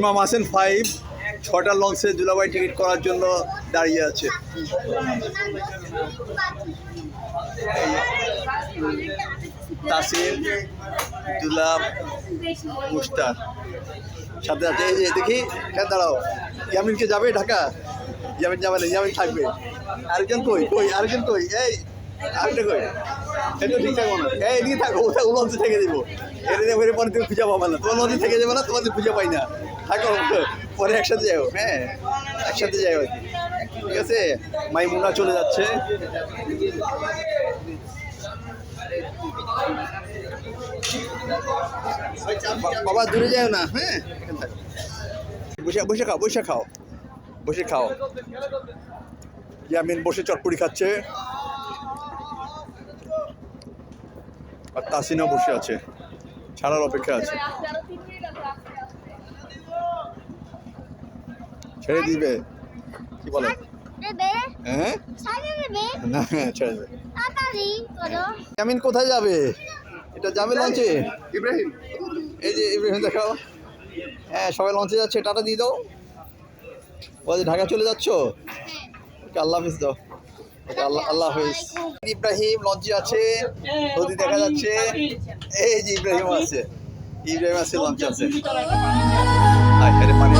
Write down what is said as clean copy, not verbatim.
ইমাম হাসান 5 ছটা লঞ্চে দুলাভাই টিকিট করার জন্য দাঁড়িয়ে আছে। তাসির, দুলাভ, মুস্তার সাথে আছে। এই যে দেখি কেন দাঁড়াও, ইয়ামিনকে যাবে ঢাকা? ইয়ামিন যাবে না, ইয়ামিন থাকবে। আরেকজন কই কই আরেকজন কই? এই আরেকটা কই? এটা ঠিক থাকবো না। এই এদিকে থাকো, ও লঞ্চে থেকে দেবো। এটা পরে তুমি খুঁজে পাবা না, তোমার লঞ্চে থেকে যাবে না, তোমাদের খুঁজে পাই না। থাকো, পরে একসাথে যাও। হ্যাঁ, একসাথে যাও আর কি। ঠিক আছে, মাইমুনা চলে যাচ্ছে। বাবা দূরে যাও না। হ্যাঁ, বসে বসে খাও, বসে খাও, বসে খাও। ইয়ামিন বসে চটপটি খাচ্ছে, আর তাসিনা বসে আছে, ছাড়ার অপেক্ষা আছে। ছেড়ে দিবে কি বলে? হ্যাঁ না, ছেড়ে দেবে। ইয়ামিন কোথায় যাবে? এটা যাবে লঞ্চে। ইব্রাহিম, এই যে ইব্রাহিম দেখাও। হ্যাঁ, সবাই লঞ্চে যাচ্ছে, টাটা দিয়ে দাও। বলছে ঢাকা চলে যাচ্ছ? ওকে আল্লাহ হাফিজ দাও। ওকে আল্লাহ হাফিজ। ইব্রাহিম লঞ্চে আছে, নদী দেখা যাচ্ছে। এই যে ইব্রাহিম আছে, ইব্রাহিম আছে, লঞ্চে আছে। পানি